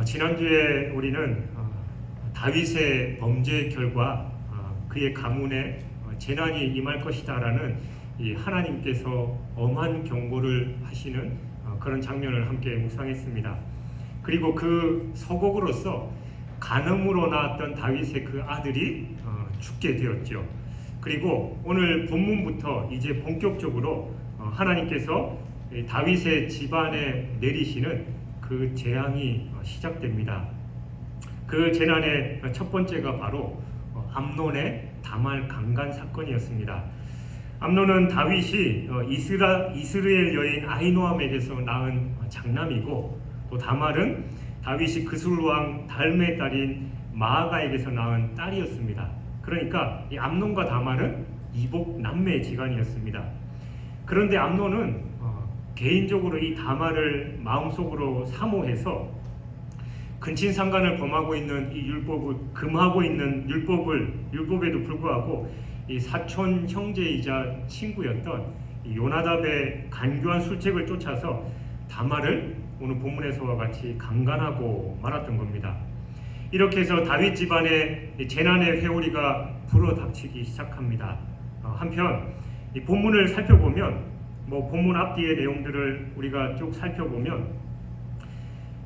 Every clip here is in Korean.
지난주에 우리는 다윗의 범죄 결과 그의 가문에 재난이 임할 것이다라는 이 하나님께서 엄한 경고를 하시는 그런 장면을 함께 묵상했습니다. 그리고 그 서곡으로서 간음으로 낳았던 다윗의 그 아들이 죽게 되었죠. 그리고 오늘 본문부터 이제 본격적으로 하나님께서 다윗의 집안에 내리시는 그 재앙이 시작됩니다. 그 재난의 첫 번째가 바로 암논의 다말 강간 사건이었습니다. 암논은 다윗이 이스라엘 여인 아히노암에게서 낳은 장남이고, 또 다말은 다윗이 그술왕 달메의 딸인 마아가에게서 낳은 딸이었습니다. 그러니까 이 암논과 다말은 이복 남매 지간이었습니다. 그런데 암논은 개인적으로 이 다말을 마음속으로 사모해서 근친상간을 범하고 있는 이 율법을 금하고 있는 율법에도 불구하고 이 사촌 형제이자 친구였던 이 요나답의 간교한 술책을 쫓아서 다말을 오늘 본문에서와 같이 강간하고 말았던 겁니다. 이렇게 해서 다윗 집안의 재난의 회오리가 불어닥치기 시작합니다. 한편 이 본문을 살펴보면 본문 앞뒤의 내용들을 우리가 쭉 살펴보면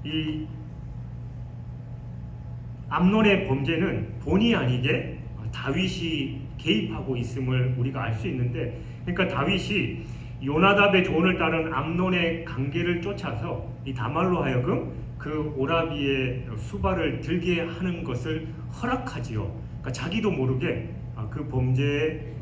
이 암논의 범죄는 본의 아니게 다윗이 개입하고 있음을 우리가 알 수 있는데, 그러니까 다윗이 요나답의 조언을 따른 암논의 관계를 쫓아서 이 다말로 하여금 그 오라비의 수발을 들게 하는 것을 허락하지요. 그러니까 자기도 모르게 그 범죄에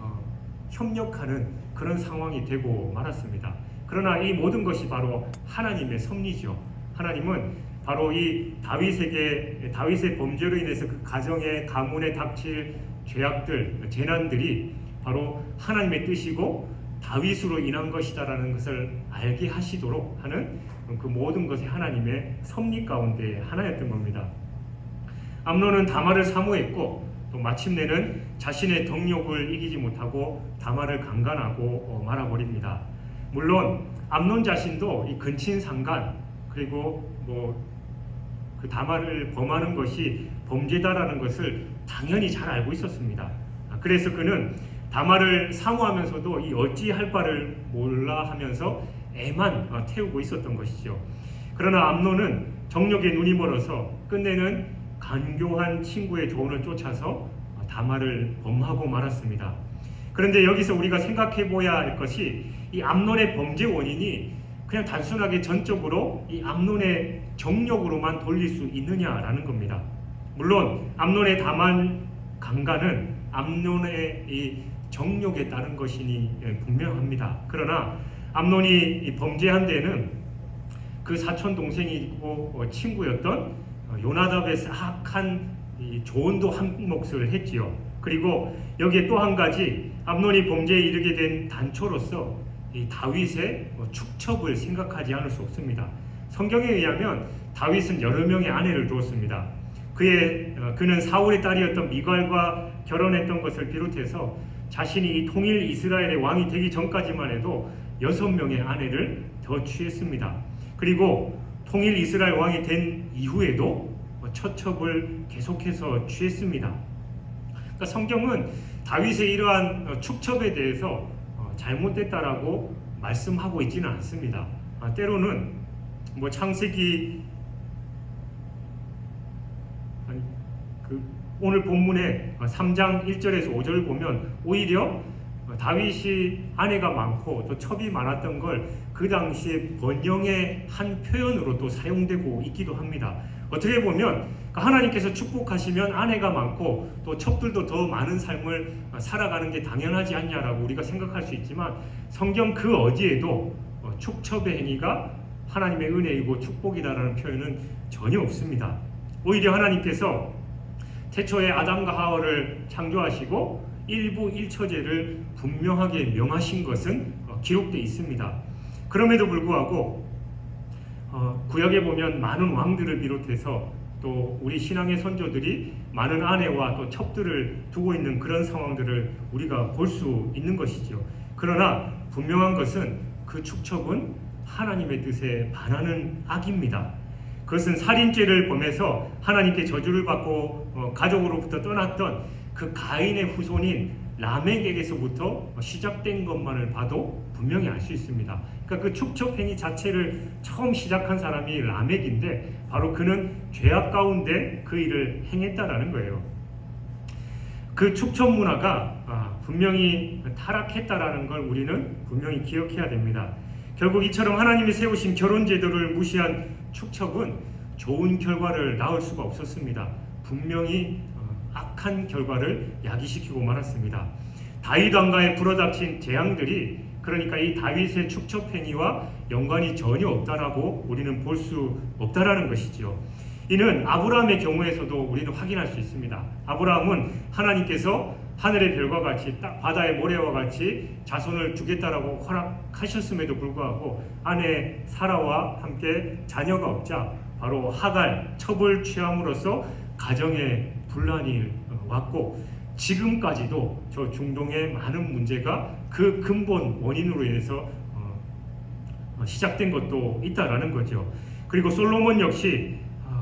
협력하는 그런 상황이 되고 말았습니다. 그러나 이 모든 것이 바로 하나님의 섭리죠. 하나님은 바로 이 다윗의 범죄로 인해서 그 가문에 닥칠 죄악들, 재난들이 바로 하나님의 뜻이고 다윗으로 인한 것이다라는 것을 알게 하시도록 하는 그 모든 것이 하나님의 섭리 가운데 하나였던 겁니다. 암논은 다말을 사모했고, 또 마침내는 자신의 덕욕을 이기지 못하고 다말을 강간하고 말아버립니다. 물론 암논 자신도 이 근친상간, 그리고 그 다말을 범하는 것이 범죄다라는 것을 당연히 잘 알고 있었습니다. 그래서 그는 다말을 사모하면서도 이 어찌할 바를 몰라 하면서 애만 태우고 있었던 것이죠. 그러나 암논은 정욕에 눈이 멀어서 끝내는 간교한 친구의 조언을 쫓아서 다말을 범하고 말았습니다. 그런데 여기서 우리가 생각해 보아야 할 것이 이 암논의 범죄 원인이 그냥 단순하게 전적으로 이 암논의 정욕으로만 돌릴 수 있느냐라는 겁니다. 물론 암논의 다말 강간은 암논의 이 정욕에 따른 것이니 분명합니다. 그러나 암논이 범죄한 데는 그 사촌 동생이고 친구였던 요나답의 사악한 조언도 한 몫을 했지요. 그리고 여기에 또 한 가지 암논이 범죄에 이르게 된 단초로서 이 다윗의 축첩을 생각하지 않을 수 없습니다. 성경에 의하면 다윗은 여러 명의 아내를 두었습니다. 그는 사울의 딸이었던 미갈과 결혼했던 것을 비롯해서 자신이 이 통일 이스라엘의 왕이 되기 전까지만 해도 6명의 아내를 더 취했습니다. 그리고 통일 이스라엘 왕이 된 이후에도 처첩을 계속해서 취했습니다. 그러니까 성경은 다윗의 이러한 축첩에 대해서 잘못됐다라고 말씀하고 있지는 않습니다. 때로는 창세기 오늘 본문의 3장 1절에서 5절을 보면 오히려 다윗이 아내가 많고 또 첩이 많았던 걸 그 당시에 번영의 한 표현으로 또 사용되고 있기도 합니다. 어떻게 보면 하나님께서 축복하시면 아내가 많고 또 첩들도 더 많은 삶을 살아가는 게 당연하지 않냐라고 우리가 생각할 수 있지만, 성경 그 어디에도 축첩의 행위가 하나님의 은혜이고 축복이다라는 표현은 전혀 없습니다. 오히려 하나님께서 태초에 아담과 하와를 창조하시고 일부 일처제를 분명하게 명하신 것은 기록되어 있습니다. 그럼에도 불구하고 구약에 보면 많은 왕들을 비롯해서 또 우리 신앙의 선조들이 많은 아내와 또 첩들을 두고 있는 그런 상황들을 우리가 볼 수 있는 것이죠. 그러나 분명한 것은 그 축첩은 하나님의 뜻에 반하는 악입니다. 그것은 살인죄를 범해서 하나님께 저주를 받고 가족으로부터 떠났던 그 가인의 후손인 라멕에게서부터 시작된 것만을 봐도 분명히 알 수 있습니다. 그러니까 그 축첩 행위 자체를 처음 시작한 사람이 라멕인데 바로 그는 죄악 가운데 그 일을 행했다라는 거예요. 그 축첩 문화가 분명히 타락했다라는 걸 우리는 분명히 기억해야 됩니다. 결국 이처럼 하나님이 세우신 결혼 제도를 무시한 축첩은 좋은 결과를 낳을 수가 없었습니다. 분명히 악한 결과를 야기시키고 말았습니다. 다윗 왕가에 불어닥친 재앙들이 그러니까 이 다윗의 축첩 행위와 연관이 전혀 없다라고 우리는 볼 수 없다라는 것이죠. 이는 아브라함의 경우에서도 우리는 확인할 수 있습니다. 아브라함은 하나님께서 하늘의 별과 같이 바다의 모래와 같이 자손을 주겠다라고 허락하셨음에도 불구하고 아내 사라와 함께 자녀가 없자 바로 하갈 첩을 취함으로써 가정에 분란이 왔고 지금까지도 저 중동의 많은 문제가 그 근본 원인으로 인해서 시작된 것도 있다라는 거죠. 그리고 솔로몬 역시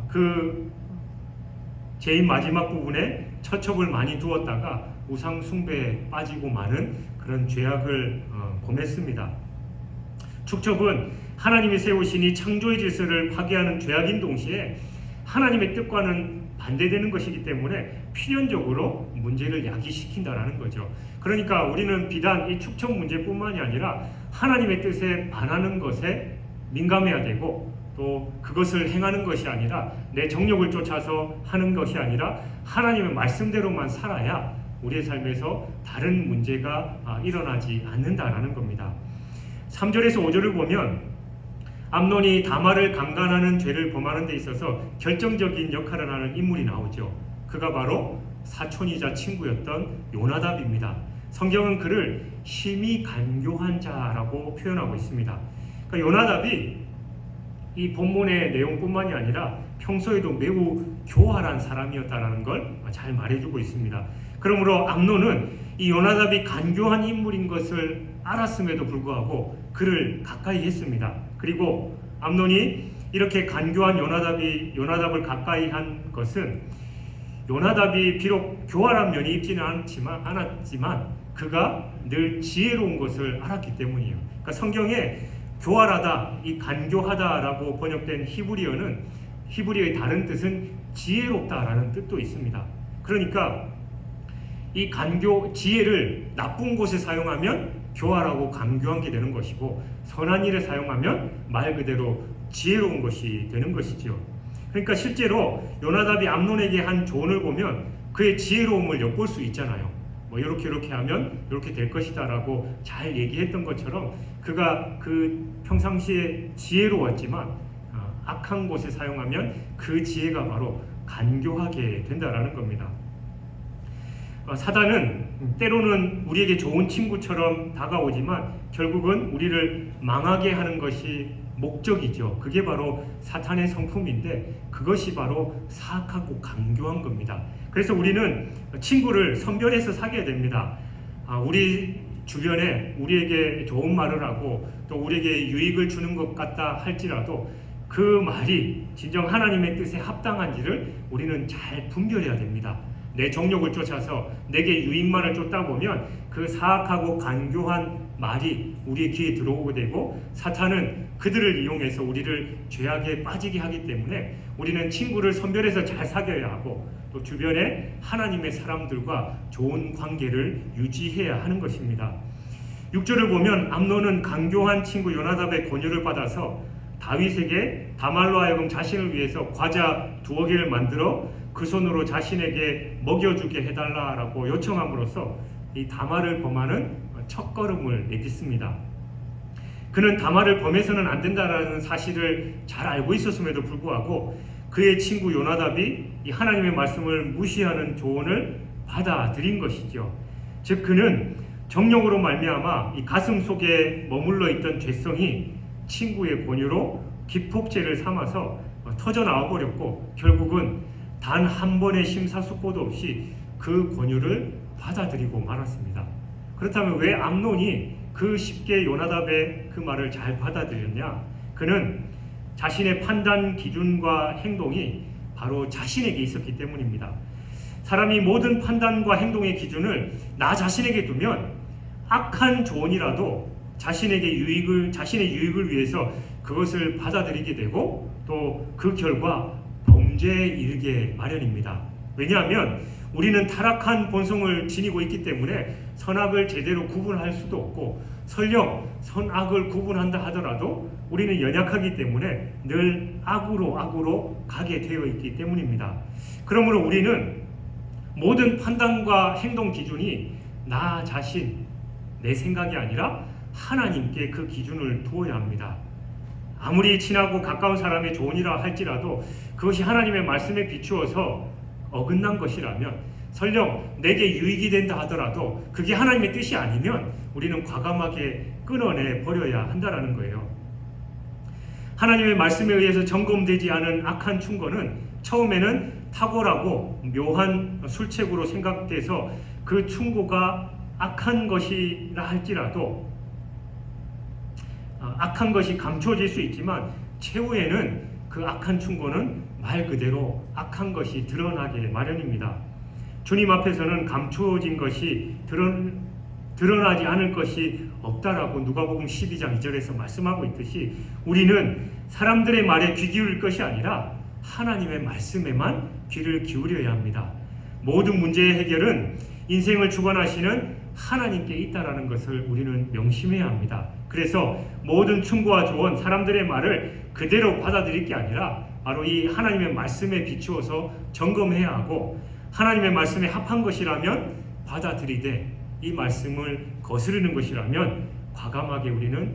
그 제인 마지막 부분에 처첩을 많이 두었다가 우상 숭배에 빠지고 마는 그런 죄악을 범했습니다. 축첩은 하나님이 세우신 이 창조의 질서를 파괴하는 죄악인 동시에 하나님의 뜻과는 반대되는 것이기 때문에 필연적으로 문제를 야기시킨다라는 거죠. 그러니까 우리는 비단 이 축첩 문제뿐만이 아니라 하나님의 뜻에 반하는 것에 민감해야 되고 또 그것을 행하는 것이 아니라 내 정욕을 쫓아서 하는 것이 아니라 하나님의 말씀대로만 살아야 우리의 삶에서 다른 문제가 일어나지 않는다라는 겁니다. 3절에서 5절을 보면 암논이 다말을 강간하는 죄를 범하는 데 있어서 결정적인 역할을 하는 인물이 나오죠. 그가 바로 사촌이자 친구였던 요나답입니다. 성경은 그를 심히 간교한 자라고 표현하고 있습니다. 그러니까 요나답이 이 본문의 내용뿐만이 아니라 평소에도 매우 교활한 사람이었다라는 걸 잘 말해주고 있습니다. 그러므로 암논은 이 요나답이 간교한 인물인 것을 알았음에도 불구하고 그를 가까이 했습니다. 그리고 암논이 이렇게 간교한 요나답을 가까이 한 것은 요나답이 비록 교활한 면이 있지는 않았지만 그가 늘 지혜로운 것을 알았기 때문이에요. 그러니까 성경에 교활하다, 이 간교하다라고 번역된 히브리어의 다른 뜻은 지혜롭다라는 뜻도 있습니다. 그러니까 이 지혜를 나쁜 곳에 사용하면 교활하고 간교한 게 되는 것이고 선한 일에 사용하면 말 그대로 지혜로운 것이 되는 것이죠. 그러니까 실제로 요나답이 암논에게 한 조언을 보면 그의 지혜로움을 엿볼 수 있잖아요. 이렇게 하면 이렇게 될 것이다라고 잘 얘기했던 것처럼 그가 그 평상시에 지혜로웠지만 악한 곳에 사용하면 그 지혜가 바로 간교하게 된다라는 겁니다. 사단은 때로는 우리에게 좋은 친구처럼 다가오지만 결국은 우리를 망하게 하는 것이 목적이죠. 그게 바로 사탄의 성품인데 그것이 바로 사악하고 간교한 겁니다. 그래서 우리는 친구를 선별해서 사귀어야 됩니다. 우리 주변에 우리에게 좋은 말을 하고 또 우리에게 유익을 주는 것 같다 할지라도 그 말이 진정 하나님의 뜻에 합당한지를 우리는 잘 분별해야 됩니다. 내 정욕을 쫓아서 내게 유익만을 쫓다 보면 그 사악하고 간교한 말이 우리의 귀에 들어오게 되고 사탄은 그들을 이용해서 우리를 죄악에 빠지게 하기 때문에 우리는 친구를 선별해서 잘 사귀어야 하고 또 주변에 하나님의 사람들과 좋은 관계를 유지해야 하는 것입니다. 6절을 보면 암논은 간교한 친구 요나답의 권유를 받아서 다윗에게 다말로 하여금 자신을 위해서 과자 2개를 만들어 그 손으로 자신에게 먹여주게 해달라라고 요청함으로써 이 다말을 범하는 첫걸음을 내딛습니다. 그는 다말을 범해서는 안 된다라는 사실을 잘 알고 있었음에도 불구하고 그의 친구 요나답이 이 하나님의 말씀을 무시하는 조언을 받아들인 것이죠. 즉 그는 정욕으로 말미암아 이 가슴 속에 머물러 있던 죄성이 친구의 권유로 기폭제를 삼아서 터져 나와 버렸고 결국은 단 한 번의 심사숙고도 없이 그 권유를 받아들이고 말았습니다. 그렇다면 왜 암논이 그 쉽게 요나답의 그 말을 잘 받아들였냐? 그는 자신의 판단 기준과 행동이 바로 자신에게 있었기 때문입니다. 사람이 모든 판단과 행동의 기준을 나 자신에게 두면 악한 조언이라도 자신의 유익을 위해서 그것을 받아들이게 되고 또 그 결과 범죄에 이르게 마련입니다. 왜냐하면 우리는 타락한 본성을 지니고 있기 때문에 선악을 제대로 구분할 수도 없고, 설령 선악을 구분한다 하더라도 우리는 연약하기 때문에 늘 악으로 가게 되어 있기 때문입니다. 그러므로 우리는 모든 판단과 행동 기준이 나 자신, 내 생각이 아니라 하나님께 그 기준을 두어야 합니다. 아무리 친하고 가까운 사람의 조언이라 할지라도 그것이 하나님의 말씀에 비추어서 어긋난 것이라면, 설령 내게 유익이 된다 하더라도 그게 하나님의 뜻이 아니면 우리는 과감하게 끊어내 버려야 한다는 거예요. 하나님의 말씀에 의해서 점검되지 않은 악한 충고는 처음에는 탁월하고 묘한 술책으로 생각돼서 그 충고가 악한 것이라 할지라도 악한 것이 감춰질 수 있지만, 최후에는 그 악한 충고는 말 그대로 악한 것이 드러나게 마련입니다. 주님 앞에서는 감추어진 것이 드러나지 않을 것이 없다라고 누가복음 12장 2절에서 말씀하고 있듯이, 우리는 사람들의 말에 귀 기울일 것이 아니라 하나님의 말씀에만 귀를 기울여야 합니다. 모든 문제의 해결은 인생을 주관하시는 하나님께 있다라는 것을 우리는 명심해야 합니다. 그래서 모든 충고와 조언, 사람들의 말을 그대로 받아들일 게 아니라 바로 이 하나님의 말씀에 비추어서 점검해야 하고, 하나님의 말씀에 합한 것이라면 받아들이되, 이 말씀을 거스르는 것이라면 과감하게 우리는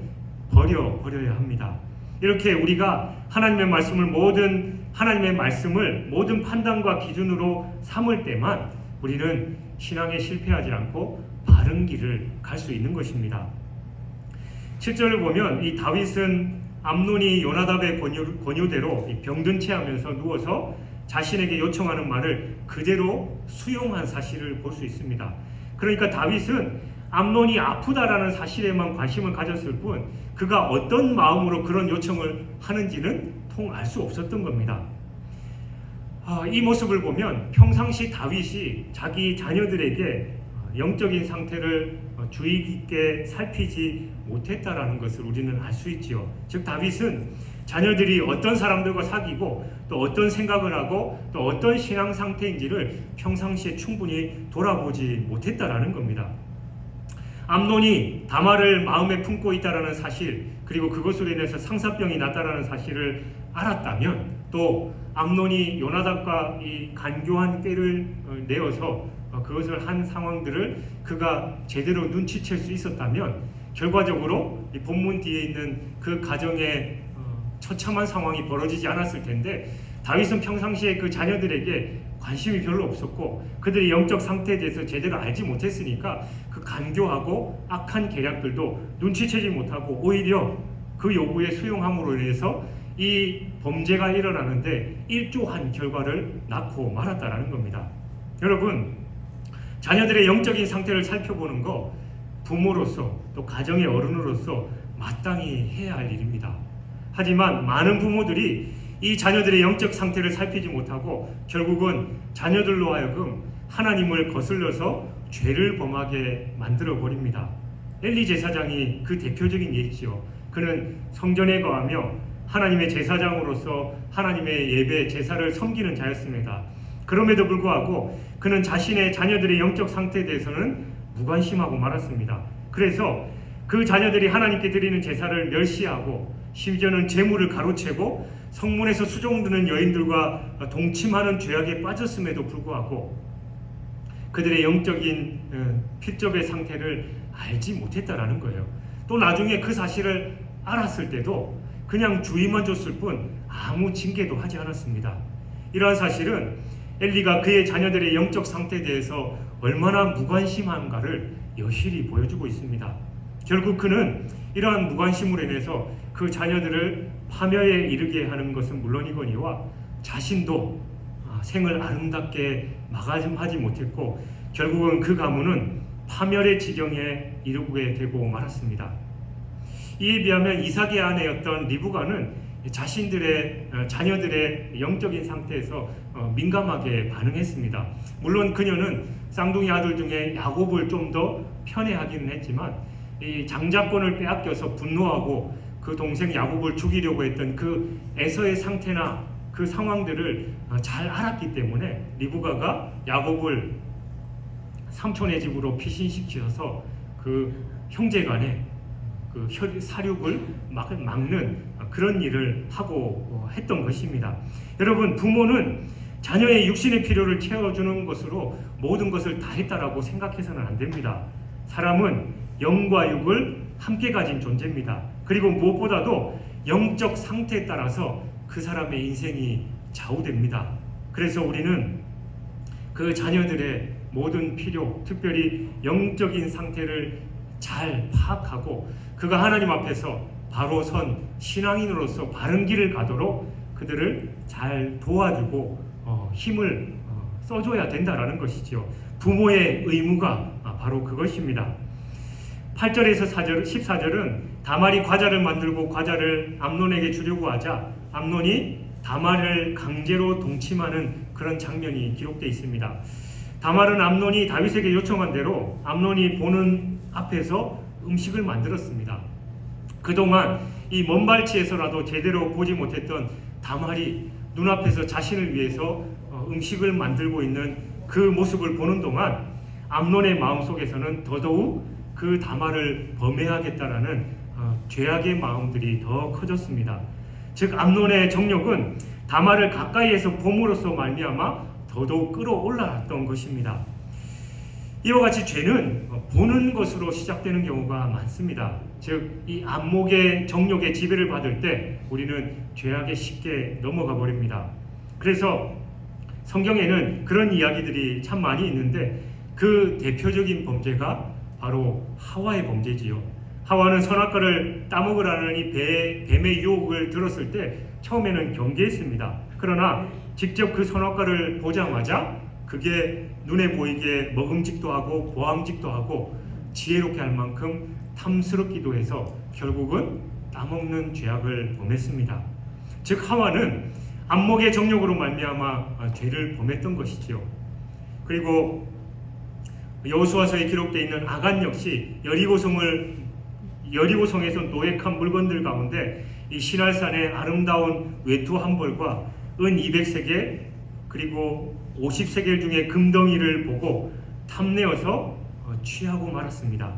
버려야 합니다. 이렇게 우리가 하나님의 말씀을 모든 판단과 기준으로 삼을 때만 우리는 신앙에 실패하지 않고 바른 길을 갈 수 있는 것입니다. 7절을 보면 이 다윗은 암논이 요나답의 권유대로 병든 채 하면서 누워서 자신에게 요청하는 말을 그대로 수용한 사실을 볼 수 있습니다. 그러니까 다윗은 암논이 아프다라는 사실에만 관심을 가졌을 뿐, 그가 어떤 마음으로 그런 요청을 하는지는 통 알 수 없었던 겁니다. 이 모습을 보면 평상시 다윗이 자기 자녀들에게 영적인 상태를 주의 깊게 살피지 못했다라는 것을 우리는 알 수 있지요. 즉, 다윗은 자녀들이 어떤 사람들과 사귀고 또 어떤 생각을 하고 또 어떤 신앙 상태인지를 평상시에 충분히 돌아보지 못했다라는 겁니다. 암논이 다말을 마음에 품고 있다라는 사실, 그리고 그것으로 인해서 상사병이 났다라는 사실을 알았다면, 또 암논이 요나답과 이 간교한 꾀를 내어서 그것을 한 상황들을 그가 제대로 눈치챌 수 있었다면, 결과적으로 이 본문 뒤에 있는 그 가정에 처참한 상황이 벌어지지 않았을 텐데, 다윗은 평상시에 그 자녀들에게 관심이 별로 없었고 그들의 영적 상태에 대해서 제대로 알지 못했으니까 그 간교하고 악한 계략들도 눈치채지 못하고 오히려 그 요구에 수용함으로 인해서 이 범죄가 일어나는데 일조한 결과를 낳고 말았다라는 겁니다. 여러분, 자녀들의 영적인 상태를 살펴보는 거 부모로서 또 가정의 어른으로서 마땅히 해야 할 일입니다. 하지만 많은 부모들이 이 자녀들의 영적 상태를 살피지 못하고 결국은 자녀들로 하여금 하나님을 거슬려서 죄를 범하게 만들어 버립니다. 엘리 제사장이 그 대표적인 예지요. 그는 성전에 거하며 하나님의 제사장으로서 하나님의 예배 제사를 섬기는 자였습니다. 그럼에도 불구하고 그는 자신의 자녀들의 영적 상태에 대해서는 무관심하고 말았습니다. 그래서 그 자녀들이 하나님께 드리는 제사를 멸시하고 심지어는 재물을 가로채고 성문에서 수종드는 여인들과 동침하는 죄악에 빠졌음에도 불구하고 그들의 영적인 필적의 상태를 알지 못했다라는 거예요. 또 나중에 그 사실을 알았을 때도 그냥 주의만 줬을 뿐 아무 징계도 하지 않았습니다. 이러한 사실은 엘리가 그의 자녀들의 영적 상태에 대해서 얼마나 무관심한가를 여실히 보여주고 있습니다. 결국 그는 이러한 무관심으로 인해서 그 자녀들을 파멸에 이르게 하는 것은 물론이거니와 자신도 생을 아름답게 마감하지 못했고 결국은 그 가문은 파멸의 지경에 이르게 되고 말았습니다. 이에 비하면 이삭의 아내였던 리브가는 자신들의 자녀들의 영적인 상태에서 민감하게 반응했습니다. 물론 그녀는 쌍둥이 아들 중에 야곱을 좀 더 편애하기는 했지만 이 장자권을 빼앗겨서 분노하고 그 동생 야곱을 죽이려고 했던 그 에서의 상태나 그 상황들을 잘 알았기 때문에 리브가가 야곱을 삼촌의 집으로 피신시켜서 그 형제간에 그 사륙을 막는 그런 일을 하고 했던 것입니다. 여러분, 부모는 자녀의 육신의 필요를 채워주는 것으로 모든 것을 다 했다라고 생각해서는 안 됩니다. 사람은 영과 육을 함께 가진 존재입니다. 그리고 무엇보다도 영적 상태에 따라서 그 사람의 인생이 좌우됩니다. 그래서 우리는 그 자녀들의 모든 필요, 특별히 영적인 상태를 잘 파악하고 그가 하나님 앞에서 바로 선 신앙인으로서 바른 길을 가도록 그들을 잘 도와주고 힘을 써줘야 된다라는 것이죠. 부모의 의무가 바로 그것입니다. 8절에서 14절은 다말이 과자를 만들고 과자를 암논에게 주려고 하자 암논이 다말을 강제로 동침하는 그런 장면이 기록되어 있습니다. 다말은 암논이 다윗에게 요청한 대로 암논이 보는 앞에서 음식을 만들었습니다. 그동안 이 먼 발치에서라도 제대로 보지 못했던 다말이 눈앞에서 자신을 위해서 음식을 만들고 있는 그 모습을 보는 동안 암논의 마음속에서는 더더욱 그 다말을 범해하겠다라는 죄악의 마음들이 더 커졌습니다. 즉 암논의 정욕은 다말을 가까이에서 봄으로써 말미암아 더더욱 끌어올랐던 것입니다. 이와 같이 죄는 보는 것으로 시작되는 경우가 많습니다. 즉 이 안목의 정욕의 지배를 받을 때 우리는 죄악에 쉽게 넘어가 버립니다. 그래서 성경에는 그런 이야기들이 참 많이 있는데 그 대표적인 범죄가 바로 하와의 범죄지요. 하와는 선악과를 따먹으라는 이 뱀의 유혹을 들었을 때 처음에는 경계했습니다. 그러나 직접 그 선악과를 보자마자 그게 눈에 보이게 먹음직도 하고 보암직도 하고 지혜롭게 할 만큼 탐스럽기도 해서 결국은 따먹는 죄악을 범했습니다. 즉 하와는 안목의 정욕으로 말미암아 죄를 범했던 것이지요. 그리고 여호수아서에 기록되어 있는 아간 역시 여리고성에서 노획한 물건들 가운데 이 시날산의 아름다운 외투 한 벌과 은 200세겔 그리고 50세겔 중에 금덩이를 보고 탐내어서 취하고 말았습니다.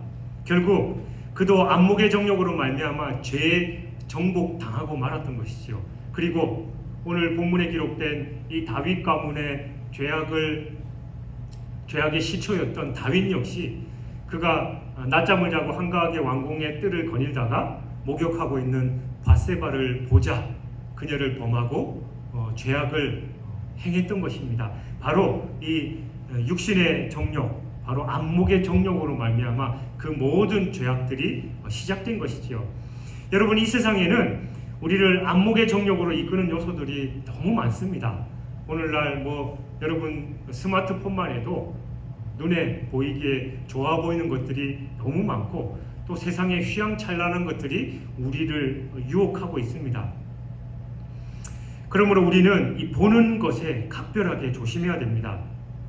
결국 그도 안목의 정욕으로 말미암아 죄에 정복당하고 말았던 것이죠. 그리고 오늘 본문에 기록된 이 다윗 가문의 죄악의 시초였던 다윗 역시 그가 낮잠을 자고 한가하게 왕궁의 뜰을 거닐다가 목욕하고 있는 밧세바를 보자 그녀를 범하고 죄악을 행했던 것입니다. 바로 이 육신의 정욕, 바로 안목의 정욕으로 말미암아 그 모든 죄악들이 시작된 것이지요. 여러분, 이 세상에는 우리를 안목의 정욕으로 이끄는 요소들이 너무 많습니다. 오늘날 여러분 스마트폰만 해도 눈에 보이기에 좋아 보이는 것들이 너무 많고 또 세상에 휘황찬란한 것들이 우리를 유혹하고 있습니다. 그러므로 우리는 이 보는 것에 각별하게 조심해야 됩니다.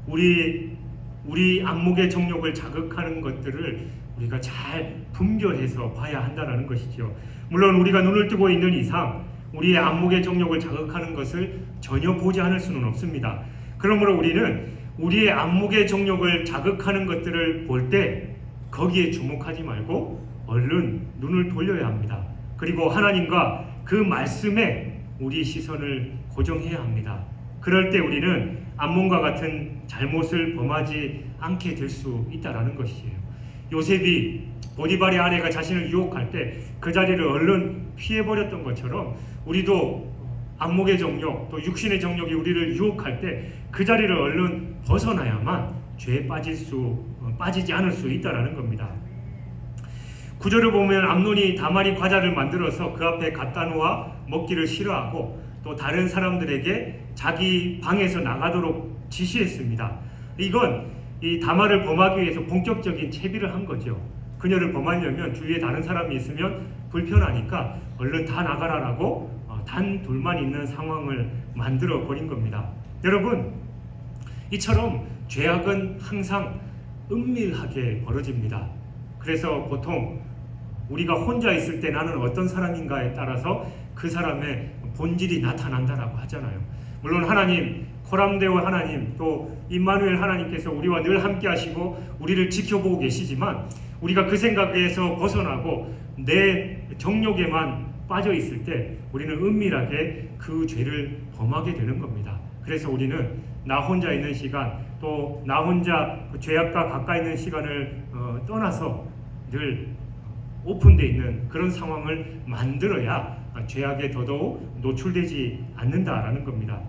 우리 안목의 정욕을 자극하는 것들을 우리가 잘 분별해서 봐야 한다는 것이죠. 물론 우리가 눈을 뜨고 있는 이상 우리의 안목의 정욕을 자극하는 것을 전혀 보지 않을 수는 없습니다. 그러므로 우리는 우리의 안목의 정욕을 자극하는 것들을 볼 때 거기에 주목하지 말고 얼른 눈을 돌려야 합니다. 그리고 하나님과 그 말씀에 우리 시선을 고정해야 합니다. 그럴 때 우리는 암몬과 같은 잘못을 범하지 않게 될 수 있다는 것이에요. 요셉이 보디발의 아내가 자신을 유혹할 때 그 자리를 얼른 피해버렸던 것처럼 우리도 안목의 정욕 또 육신의 정욕이 우리를 유혹할 때 그 자리를 얼른 벗어나야만 죄에 빠지지 않을 수 있다는 겁니다. 구절을 보면 암논이 다말이 과자를 만들어서 그 앞에 갖다 놓아 먹기를 싫어하고 또 다른 사람들에게 자기 방에서 나가도록 지시했습니다. 이건 이 다말을 범하기 위해서 본격적인 채비를 한 거죠. 그녀를 범하려면 주위에 다른 사람이 있으면 불편하니까 얼른 다 나가라라고 단 둘만 있는 상황을 만들어 버린 겁니다. 여러분, 이처럼 죄악은 항상 은밀하게 벌어집니다. 그래서 보통 우리가 혼자 있을 때 나는 어떤 사람인가에 따라서 그 사람의 본질이 나타난다라고 하잖아요. 물론 하나님, 코람데오 하나님, 또 임마누엘 하나님께서 우리와 늘 함께 하시고 우리를 지켜보고 계시지만 우리가 그 생각에서 벗어나고 내 정욕에만 빠져 있을 때 우리는 은밀하게 그 죄를 범하게 되는 겁니다. 그래서 우리는 나 혼자 있는 시간, 또 나 혼자 죄악과 가까이 있는 시간을 떠나서 늘 오픈되어 있는 그런 상황을 만들어야 죄악에 더더욱 노출되지 않는다라는 겁니다.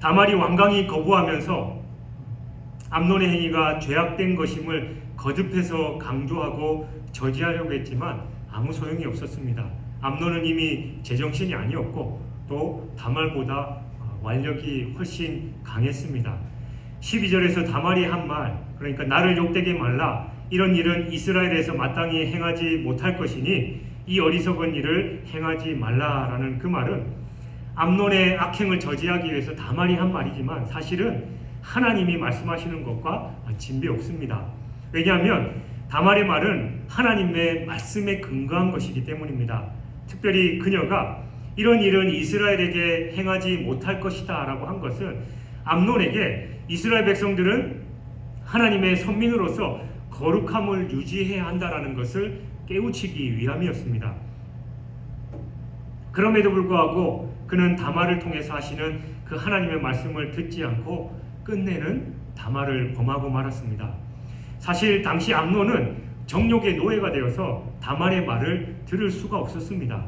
다말이 완강히 거부하면서 암논의 행위가 죄악된 것임을 거듭해서 강조하고 저지하려고 했지만 아무 소용이 없었습니다. 암논은 이미 제정신이 아니었고 또 다말보다 완력이 훨씬 강했습니다. 12절에서 다말이 한 말, 그러니까 나를 욕되게 말라, 이런 일은 이스라엘에서 마땅히 행하지 못할 것이니 이 어리석은 일을 행하지 말라라는 그 말은 암논의 악행을 저지하기 위해서 다말이 한 말이지만 사실은 하나님이 말씀하시는 것과 진배 없습니다. 왜냐하면 다말의 말은 하나님의 말씀에 근거한 것이기 때문입니다. 특별히 그녀가 이런 일은 이스라엘에게 행하지 못할 것이다 라고 한 것은 암논에게 이스라엘 백성들은 하나님의 선민으로서 거룩함을 유지해야 한다라는 것을 깨우치기 위함이었습니다. 그럼에도 불구하고 그는 다말을 통해서 하시는 그 하나님의 말씀을 듣지 않고 끝내는 다말을 범하고 말았습니다. 사실 당시 암논은 정욕의 노예가 되어서 다말의 말을 들을 수가 없었습니다.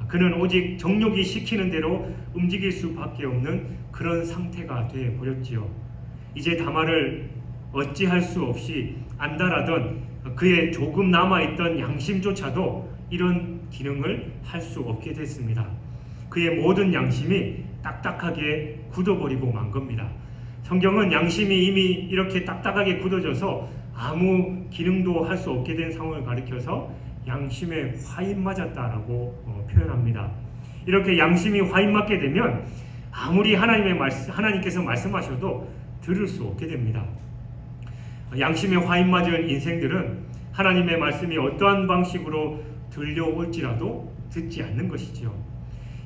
그는 오직 정욕이 시키는 대로 움직일 수밖에 없는 그런 상태가 되어버렸지요. 이제 다말을 어찌할 수 없이 안달하던 그의 조금 남아있던 양심조차도 이런 기능을 할 수 없게 됐습니다. 그의 모든 양심이 딱딱하게 굳어버리고 만 겁니다. 성경은 양심이 이미 이렇게 딱딱하게 굳어져서 아무 기능도 할 수 없게 된 상황을 가리켜서 양심에 화인 맞았다라고 표현합니다. 이렇게 양심이 화인 맞게 되면 아무리 하나님께서 말씀하셔도 들을 수 없게 됩니다. 양심에 화인 맞은 인생들은 하나님의 말씀이 어떠한 방식으로 들려올지라도 듣지 않는 것이죠.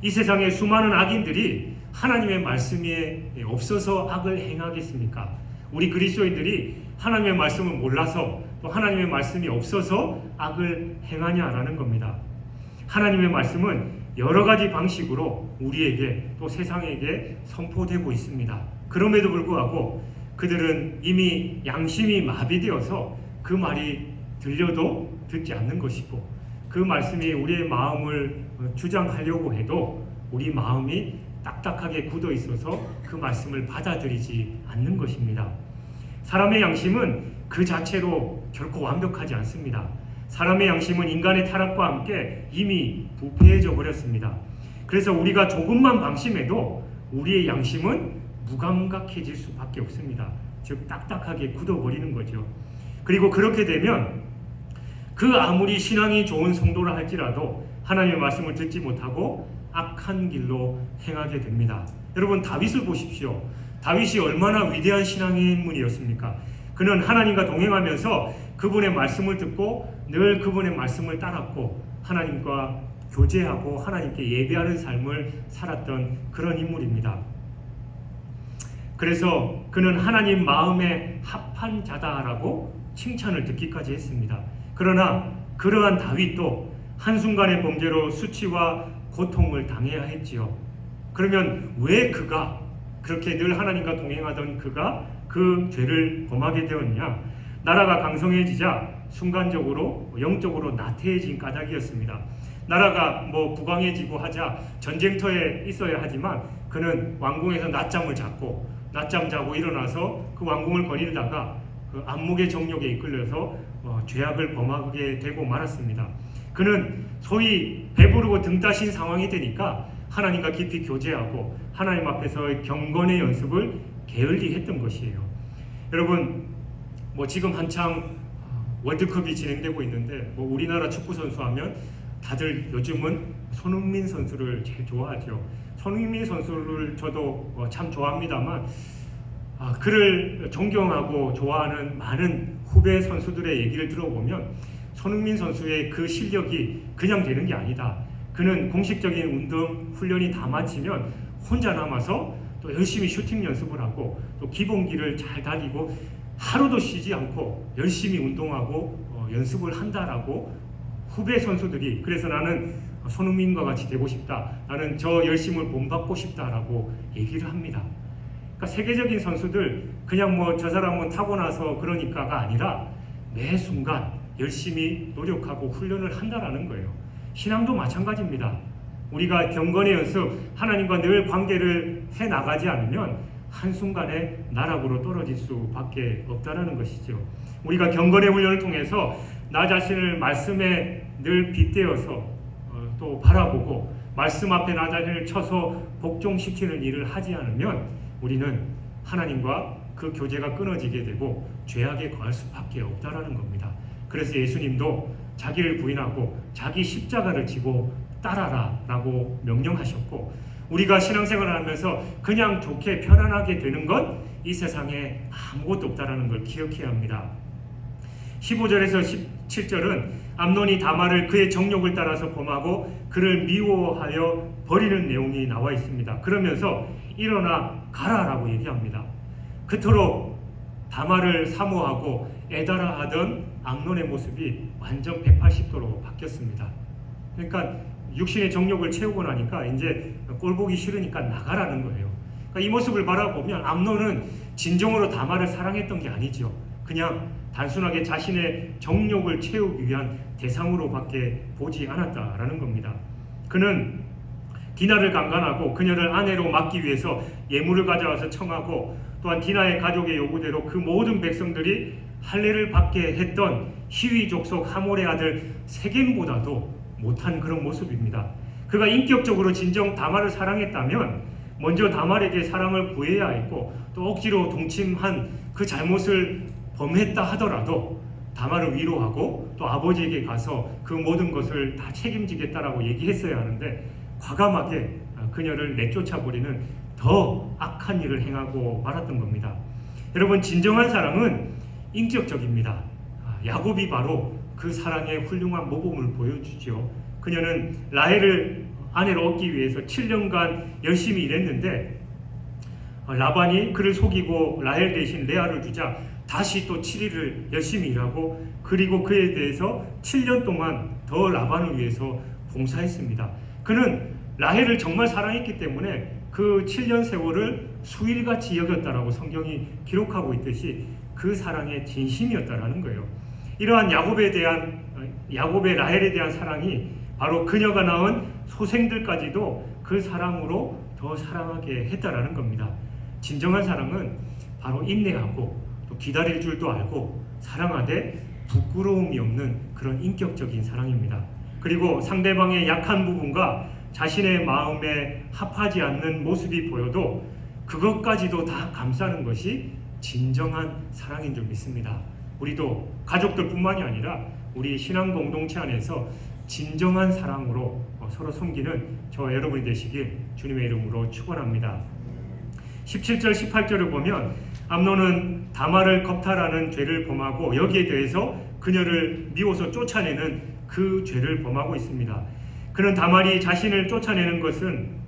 이 세상에 수많은 악인들이 하나님의 말씀에 없어서 악을 행하겠습니까? 우리 그리스도인들이 하나님의 말씀을 몰라서 또 하나님의 말씀이 없어서 악을 행하냐라는 겁니다. 하나님의 말씀은 여러 가지 방식으로 우리에게 또 세상에게 선포되고 있습니다. 그럼에도 불구하고 그들은 이미 양심이 마비되어서 그 말이 들려도 듣지 않는 것이고 그 말씀이 우리의 마음을 주장하려고 해도 우리 마음이 딱딱하게 굳어 있어서 그 말씀을 받아들이지 않는 것입니다. 사람의 양심은 그 자체로 결코 완벽하지 않습니다. 사람의 양심은 인간의 타락과 함께 이미 부패해져 버렸습니다. 그래서 우리가 조금만 방심해도 우리의 양심은 무감각해질 수밖에 없습니다. 즉 딱딱하게 굳어버리는 거죠. 그리고 그렇게 되면 그 아무리 신앙이 좋은 성도라 할지라도 하나님의 말씀을 듣지 못하고 악한 길로 행하게 됩니다. 여러분, 다윗을 보십시오. 다윗이 얼마나 위대한 신앙의 인물이었습니까? 그는 하나님과 동행하면서 그분의 말씀을 듣고 늘 그분의 말씀을 따랐고 하나님과 교제하고 하나님께 예배하는 삶을 살았던 그런 인물입니다. 그래서 그는 하나님 마음에 합한 자다라고 칭찬을 듣기까지 했습니다. 그러나 그러한 다윗도 한순간의 범죄로 수치와 고통을 당해야 했지요. 그러면 왜 그가 그렇게 늘 하나님과 동행하던 그가 그 죄를 범하게 되었냐? 나라가 강성해지자 순간적으로 영적으로 나태해진 까닭이었습니다. 나라가 부강해지고 하자 전쟁터에 있어야 하지만 그는 왕궁에서 낮잠을 자고 일어나서 그 왕궁을 거닐다가 그 안목의 정욕에 이끌려서 죄악을 범하게 되고 말았습니다. 그는 소위 배부르고 등 따신 상황이 되니까 하나님과 깊이 교제하고 하나님 앞에서의 경건의 연습을 게을리 했던 것이에요. 여러분, 지금 한창 월드컵이 진행되고 있는데 우리나라 축구 선수 하면 다들 요즘은 손흥민 선수를 제일 좋아하죠. 손흥민 선수를 저도 참 좋아합니다만 그를 존경하고 좋아하는 많은 후배 선수들의 얘기를 들어보면 손흥민 선수의 그 실력이 그냥 되는 게 아니다. 그는 공식적인 운동 훈련이 다 마치면 혼자 남아서 또 열심히 슈팅 연습을 하고 또 기본기를 잘 다니고 하루도 쉬지 않고 열심히 운동하고 연습을 한다라고 후배 선수들이, 그래서 나는 손흥민과 같이 되고 싶다, 나는 저 열심을 본받고 싶다라고 얘기를 합니다. 그러니까 세계적인 선수들 그냥 뭐 저 사람은 타고나서 그러니까가 아니라 매 순간 열심히 노력하고 훈련을 한다라는 거예요. 신앙도 마찬가지입니다. 우리가 경건의 연습, 하나님과 늘 관계를 해나가지 않으면 한순간에 나락으로 떨어질 수밖에 없다는 것이죠. 우리가 경건의 훈련을 통해서 나 자신을 말씀에 늘 빗대어서 또 바라보고 말씀 앞에 나 자신을 쳐서 복종시키는 일을 하지 않으면 우리는 하나님과 그 교제가 끊어지게 되고 죄악에 거할 수밖에 없다는 겁니다. 그래서 예수님도 자기를 부인하고 자기 십자가를 지고 따라라 라고 명령하셨고, 우리가 신앙생활을 하면서 그냥 좋게 편안하게 되는 건 이 세상에 아무것도 없다는 걸 기억해야 합니다. 15절에서 17절은 암논이 다말을 그의 정욕을 따라서 범하고 그를 미워하여 버리는 내용이 나와 있습니다. 그러면서 일어나 가라라고 얘기합니다. 그토록 다말을 사모하고 애달아 하던 암논의 모습이 완전 180도로 바뀌었습니다. 그러니까 육신의 정욕을 채우고 나니까 이제 꼴 보기 싫으니까 나가라는 거예요. 그러니까 이 모습을 바라보면 암논은 진정으로 다말을 사랑했던 게 아니죠. 그냥 단순하게 자신의 정욕을 채우기 위한 대상으로밖에 보지 않았다라는 겁니다. 그는 디나를 강간하고 그녀를 아내로 맡기 위해서 예물을 가져와서 청하고, 또한 디나의 가족의 요구대로 그 모든 백성들이 할례를 받게 했던 히위 족속 하몰의 아들 세겜보다도 못한 그런 모습입니다. 그가 인격적으로 진정 다말을 사랑했다면 먼저 다말에게 사랑을 구해야 했고, 또 억지로 동침한 그 잘못을 범했다 하더라도 다말을 위로하고 또 아버지에게 가서 그 모든 것을 다 책임지겠다라고 얘기했어야 하는데 과감하게 그녀를 내쫓아버리는 더 악한 일을 행하고 말았던 겁니다. 여러분, 진정한 사랑은 인격적입니다. 야곱이 바로 그 사랑의 훌륭한 모범을 보여주죠. 그녀는 라헬을 아내로 얻기 위해서 7년간 열심히 일했는데 라반이 그를 속이고 라헬 대신 레아를 주자 다시 또 7일을 열심히 일하고, 그리고 그에 대해서 7년 동안 더 라반을 위해서 봉사했습니다. 그는 라헬을 정말 사랑했기 때문에 그 7년 세월을 수일같이 여겼다라고 성경이 기록하고 있듯이 그 사랑의 진심이었다라는 거예요. 이러한 야곱의 라헬에 대한 사랑이 바로 그녀가 낳은 소생들까지도 그 사랑으로 더 사랑하게 했다라는 겁니다. 진정한 사랑은 바로 인내하고 또 기다릴 줄도 알고 사랑하되 부끄러움이 없는 그런 인격적인 사랑입니다. 그리고 상대방의 약한 부분과 자신의 마음에 합하지 않는 모습이 보여도 그것까지도 다 감싸는 것이 진정한 사랑인 줄 믿습니다. 우리도 가족들뿐만이 아니라 우리 신앙 공동체 안에서 진정한 사랑으로 서로 섬기는 저 여러분이 되시길 주님의 이름으로 축원합니다. 17절 18절을 보면 암논은 다말을 겁탈하는 죄를 범하고 여기에 대해서 그녀를 미워서 쫓아내는 그 죄를 범하고 있습니다. 그는 다말이 자신을 쫓아내는 것은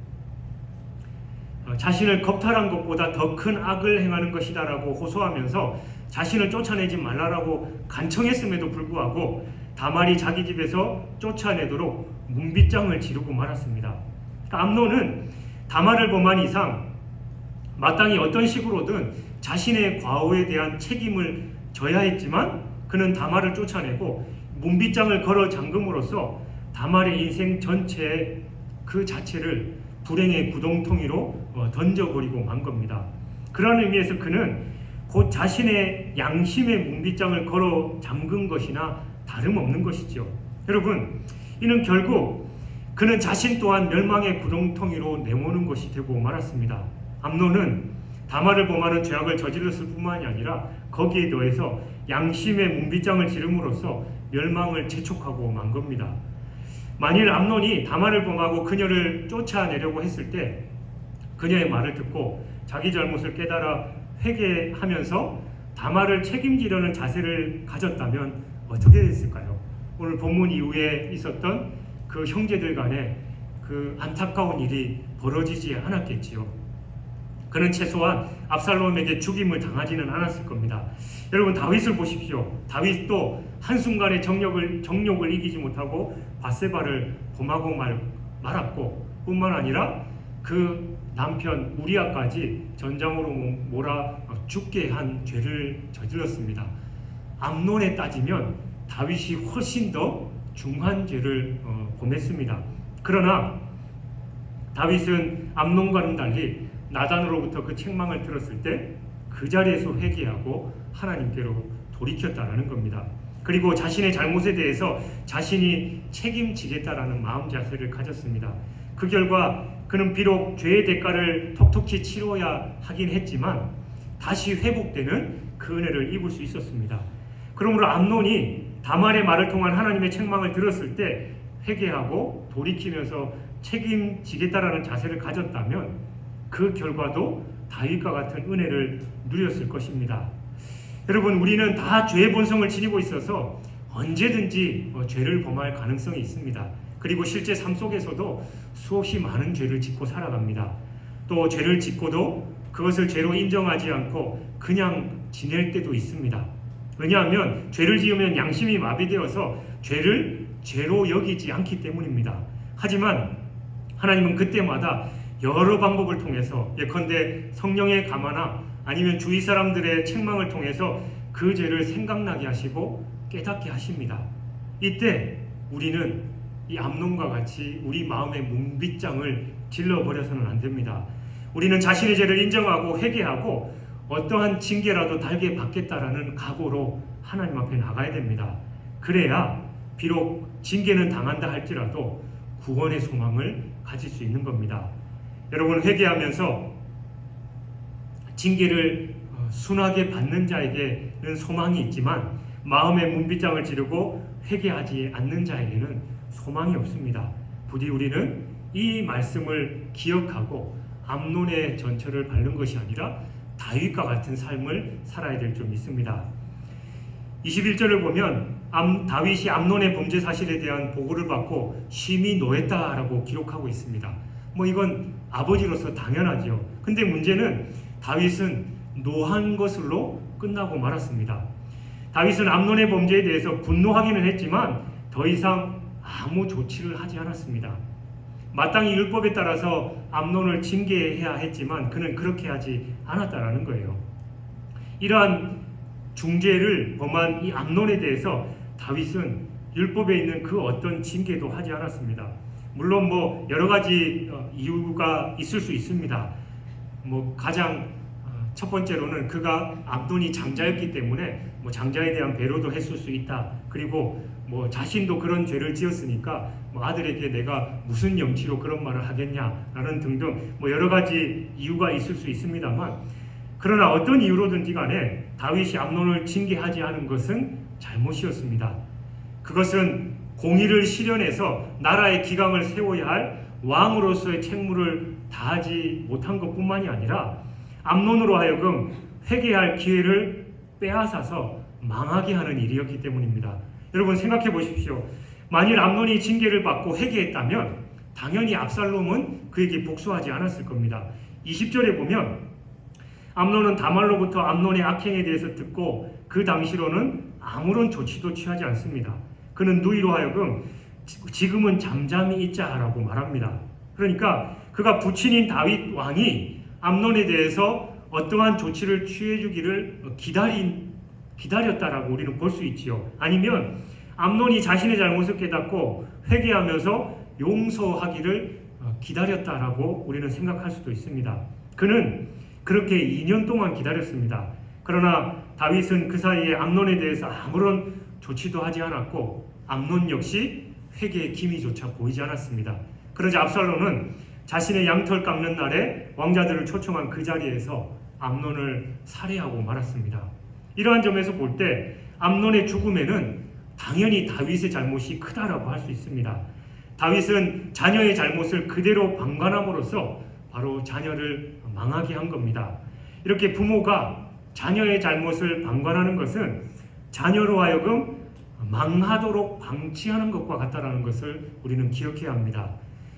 자신을 겁탈한 것보다 더 큰 악을 행하는 것이다라고 호소하면서 자신을 쫓아내지 말라라고 간청했음에도 불구하고 다말이 자기 집에서 쫓아내도록 문빗장을 지르고 말았습니다. 그러니까 암논은 다말을 범한 이상 마땅히 어떤 식으로든 자신의 과오에 대한 책임을 져야 했지만 그는 다말을 쫓아내고 문빗장을 걸어 잠금으로써 다말의 인생 전체의 그 자체를 불행의 구덩텅이로 던져버리고 만 겁니다. 그런 의미에서 그는 곧 자신의 양심의 문빗장을 걸어 잠근 것이나 다름없는 것이죠. 여러분, 이는 결국 그는 자신 또한 멸망의 구덩텅이로 내모는 것이 되고 말았습니다. 암논은 다말을 범하는 죄악을 저질렀을 뿐만이 아니라 거기에 더해서 양심의 문빗장을 지름으로써 멸망을 재촉하고 만 겁니다. 만일 암논이 다말을 범하고 그녀를 쫓아내려고 했을 때 그녀의 말을 듣고 자기 잘못을 깨달아 회개하면서 다말을 책임지려는 자세를 가졌다면 어떻게 됐을까요? 오늘 본문 이후에 있었던 그 형제들 간에 그 안타까운 일이 벌어지지 않았겠지요. 그는 최소한 압살롬에게 죽임을 당하지는 않았을 겁니다. 여러분, 다윗을 보십시오. 다윗도 한순간에 정욕을 이기지 못하고 밧세바를 범하고 말았고, 뿐만 아니라 그 남편 우리아까지 전장으로 몰아 죽게 한 죄를 저질렀습니다. 암논에 따지면 다윗이 훨씬 더 중한 죄를 범했습니다. 그러나 다윗은 암논과는 달리 나단으로부터 그 책망을 들었을 때 그 자리에서 회개하고 하나님께로 돌이켰다라는 겁니다. 그리고 자신의 잘못에 대해서 자신이 책임지겠다라는 마음 자세를 가졌습니다. 그 결과 그는 비록 죄의 대가를 톡톡히 치러야 하긴 했지만 다시 회복되는 그 은혜를 입을 수 있었습니다. 그러므로 암논이 다말의 말을 통한 하나님의 책망을 들었을 때 회개하고 돌이키면서 책임지겠다라는 자세를 가졌다면 그 결과도 다윗과 같은 은혜를 누렸을 것입니다. 여러분, 우리는 다 죄의 본성을 지니고 있어서 언제든지 죄를 범할 가능성이 있습니다. 그리고 실제 삶 속에서도 수없이 많은 죄를 짓고 살아갑니다. 또 죄를 짓고도 그것을 죄로 인정하지 않고 그냥 지낼 때도 있습니다. 왜냐하면 죄를 지으면 양심이 마비되어서 죄를 죄로 여기지 않기 때문입니다. 하지만 하나님은 그때마다 여러 방법을 통해서, 예컨대 성령의 감화나 아니면 주위 사람들의 책망을 통해서 그 죄를 생각나게 하시고 깨닫게 하십니다. 이때 우리는 이 암논과 같이 우리 마음의 문빗장을 질러버려서는 안 됩니다. 우리는 자신의 죄를 인정하고 회개하고 어떠한 징계라도 달게 받겠다라는 각오로 하나님 앞에 나가야 됩니다. 그래야 비록 징계는 당한다 할지라도 구원의 소망을 가질 수 있는 겁니다. 여러분, 회개하면서 징계를 순하게 받는 자에게는 소망이 있지만 마음의 문빗장을 지르고 회개하지 않는 자에게는 소망이 없습니다. 부디 우리는 이 말씀을 기억하고 암논의 전철을 밟는 것이 아니라 다윗과 같은 삶을 살아야 될 줄 믿습니다. 21절을 보면 다윗이 암논의 범죄 사실에 대한 보고를 받고 심히 노했다라고 기록하고 있습니다. 이건 아버지로서 당연하죠. 근데 문제는 다윗은 노한 것으로 끝나고 말았습니다. 다윗은 암논의 범죄에 대해서 분노하기는 했지만 더 이상 아무 조치를 하지 않았습니다. 마땅히 율법에 따라서 암논을 징계해야 했지만 그는 그렇게 하지 않았다라는 거예요. 이러한 중죄를 범한 이 암논에 대해서 다윗은 율법에 있는 그 어떤 징계도 하지 않았습니다. 물론 여러 가지 이유가 있을 수 있습니다. 가장 첫 번째로는 그가 암논이 장자였기 때문에 장자에 대한 배려도 했을 수 있다. 그리고 자신도 그런 죄를 지었으니까 아들에게 내가 무슨 염치로 그런 말을 하겠냐라는 등등 여러 가지 이유가 있을 수 있습니다만, 그러나 어떤 이유로든지 간에 다윗이 암논을 징계하지 않은 것은 잘못이었습니다. 그것은 공의를 실현해서 나라의 기강을 세워야 할 왕으로서의 책무를 다하지 못한 것뿐만이 아니라 암논으로 하여금 회개할 기회를 빼앗아서 망하게 하는 일이었기 때문입니다. 여러분, 생각해 보십시오. 만일 암논이 징계를 받고 회개했다면 당연히 압살롬은 그에게 복수하지 않았을 겁니다. 20절에 보면 암논은 다말로부터 암논의 악행에 대해서 듣고 그 당시로는 아무런 조치도 취하지 않습니다. 그는 누이로 하여금 지금은 잠잠히 있자라고 말합니다. 그러니까 그가 부친인 다윗 왕이 암논에 대해서 어떠한 조치를 취해주기를 기다렸다라고 우리는 볼 수 있지요. 아니면 암논이 자신의 잘못을 깨닫고 회개하면서 용서하기를 기다렸다라고 우리는 생각할 수도 있습니다. 그는 그렇게 2년 동안 기다렸습니다. 그러나 다윗은 그 사이에 암논에 대해서 아무런 조치도 하지 않았고 암논 역시 회개의 기미조차 보이지 않았습니다. 그러자 압살롬은 자신의 양털 깎는 날에 왕자들을 초청한 그 자리에서 암논을 살해하고 말았습니다. 이러한 점에서 볼 때 암논의 죽음에는 당연히 다윗의 잘못이 크다라고 할 수 있습니다. 다윗은 자녀의 잘못을 그대로 방관함으로써 바로 자녀를 망하게 한 겁니다. 이렇게 부모가 자녀의 잘못을 방관하는 것은 자녀로 하여금 망하도록 방치하는 것과 같다는 것을 우리는 기억해야 합니다.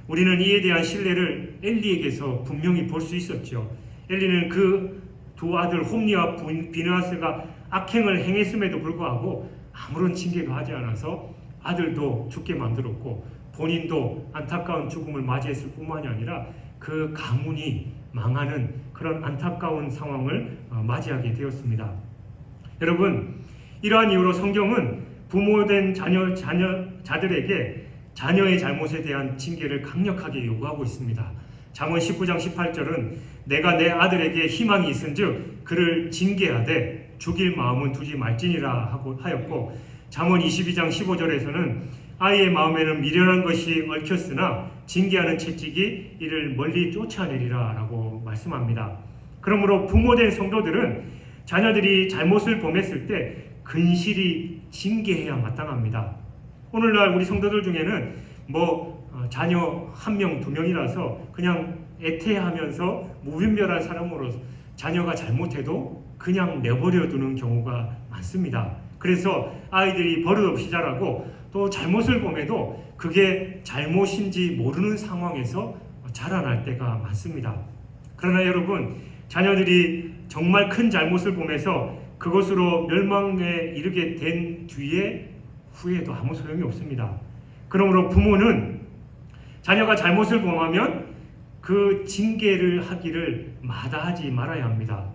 우리는 이에 대한 신뢰를 엘리에게서 분명히 볼 수 있었죠. 엘리는 그 두 아들 홈리와 비느하스가 악행을 행했음에도 불구하고 아무런 징계도 하지 않아서 아들도 죽게 만들었고 본인도 안타까운 죽음을 맞이했을 뿐만이 아니라 그 가문이 망하는 그런 안타까운 상황을 맞이하게 되었습니다. 여러분, 이러한 이유로 성경은 부모된 자들에게 자녀의 잘못에 대한 징계를 강력하게 요구하고 있습니다. 잠언 19장 18절은 내가 내 아들에게 희망이 있은즉 그를 징계하되 죽일 마음은 두지 말지니라 하였고, 잠언 22장 15절에서는 아이의 마음에는 미련한 것이 얽혔으나 징계하는 채찍이 이를 멀리 쫓아내리라 라고 말씀합니다. 그러므로 부모된 성도들은 자녀들이 잘못을 범했을 때 근실히 징계해야 마땅합니다. 오늘날 우리 성도들 중에는 자녀 1명, 2명이라서 그냥 애태하면서 무분별한 사람으로 자녀가 잘못해도 그냥 내버려 두는 경우가 많습니다. 그래서 아이들이 버릇없이 자라고 또 잘못을 범해도 그게 잘못인지 모르는 상황에서 자라날 때가 많습니다. 그러나 여러분, 자녀들이 정말 큰 잘못을 범해서 그것으로 멸망에 이르게 된 뒤에 후에도 아무 소용이 없습니다. 그러므로 부모는 자녀가 잘못을 범하면 그 징계를 하기를 마다하지 말아야 합니다.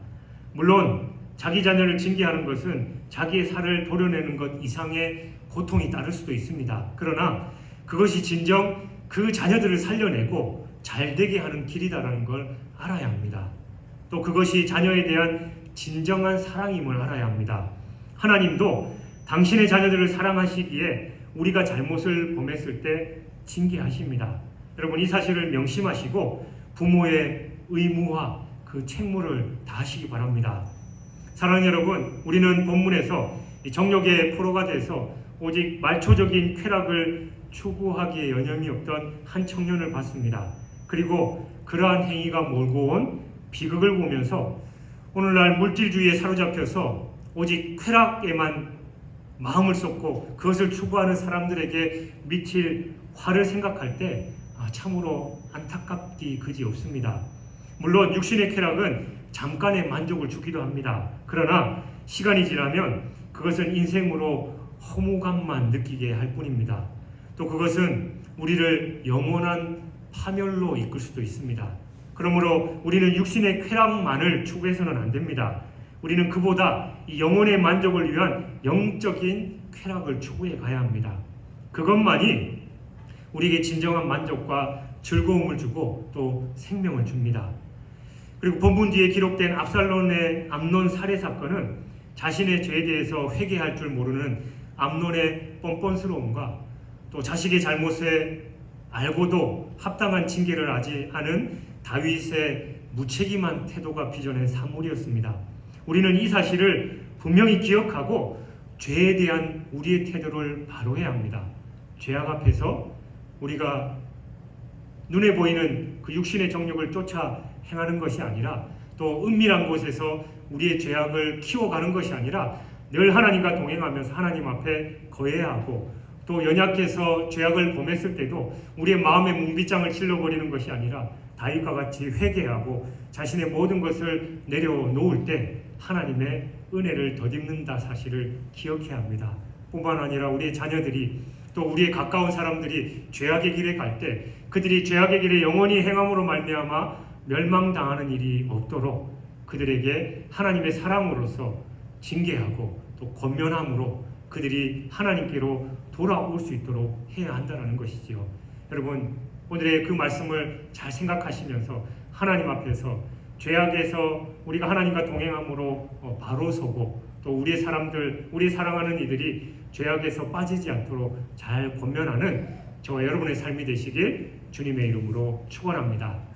물론 자기 자녀를 징계하는 것은 자기의 살을 도려내는 것 이상의 고통이 따를 수도 있습니다. 그러나 그것이 진정 그 자녀들을 살려내고 잘되게 하는 길이다라는 걸 알아야 합니다. 또 그것이 자녀에 대한 진정한 사랑임을 알아야 합니다. 하나님도 당신의 자녀들을 사랑하시기에 우리가 잘못을 범했을 때 징계하십니다. 여러분, 이 사실을 명심하시고 부모의 의무와 그 책무를 다하시기 바랍니다. 사랑하는 여러분, 우리는 본문에서 정욕의 포로가 돼서 오직 말초적인 쾌락을 추구하기에 여념이 없던 한 청년을 봤습니다. 그리고 그러한 행위가 몰고 온 비극을 보면서 오늘날 물질주의에 사로잡혀서 오직 쾌락에만 마음을 쏟고 그것을 추구하는 사람들에게 미칠 화를 생각할 때 참으로 안타깝기 그지없습니다. 물론 육신의 쾌락은 잠깐의 만족을 주기도 합니다. 그러나 시간이 지나면 그것은 인생으로 허무감만 느끼게 할 뿐입니다. 또 그것은 우리를 영원한 파멸로 이끌 수도 있습니다. 그러므로 우리는 육신의 쾌락만을 추구해서는 안 됩니다. 우리는 그보다 이 영혼의 만족을 위한 영적인 쾌락을 추구해 가야 합니다. 그것만이 우리에게 진정한 만족과 즐거움을 주고 또 생명을 줍니다. 그리고 본문 뒤에 기록된 압살롬의 암논 살해 사건은 자신의 죄에 대해서 회개할 줄 모르는 암논의 뻔뻔스러움과 또 자식의 잘못에 알고도 합당한 징계를 하지 않은 다윗의 무책임한 태도가 빚어낸 산물이었습니다. 우리는 이 사실을 분명히 기억하고 죄에 대한 우리의 태도를 바로 해야 합니다. 죄악 앞에서 우리가 눈에 보이는 그 육신의 정욕을 쫓아 행하는 것이 아니라 또 은밀한 곳에서 우리의 죄악을 키워가는 것이 아니라 늘 하나님과 동행하면서 하나님 앞에 거해야 하고, 또 연약해서 죄악을 범했을 때도 우리의 마음의 문빗장을 찔러버리는 것이 아니라 다윗과 같이 회개하고 자신의 모든 것을 내려놓을 때 하나님의 은혜를 덧입는다 사실을 기억해야 합니다. 뿐만 아니라 우리의 자녀들이 또 우리의 가까운 사람들이 죄악의 길에 갈 때 그들이 죄악의 길에 영원히 행함으로 말미암아 멸망당하는 일이 없도록 그들에게 하나님의 사랑으로서 징계하고 또 권면함으로 그들이 하나님께로 돌아올 수 있도록 해야 한다는 것이지요. 여러분, 오늘의 그 말씀을 잘 생각하시면서 하나님 앞에서 죄악에서 우리가 하나님과 동행함으로 바로 서고 또 우리의 사람들, 우리 사랑하는 이들이 죄악에서 빠지지 않도록 잘 권면하는 저와 여러분의 삶이 되시길 주님의 이름으로 축원합니다.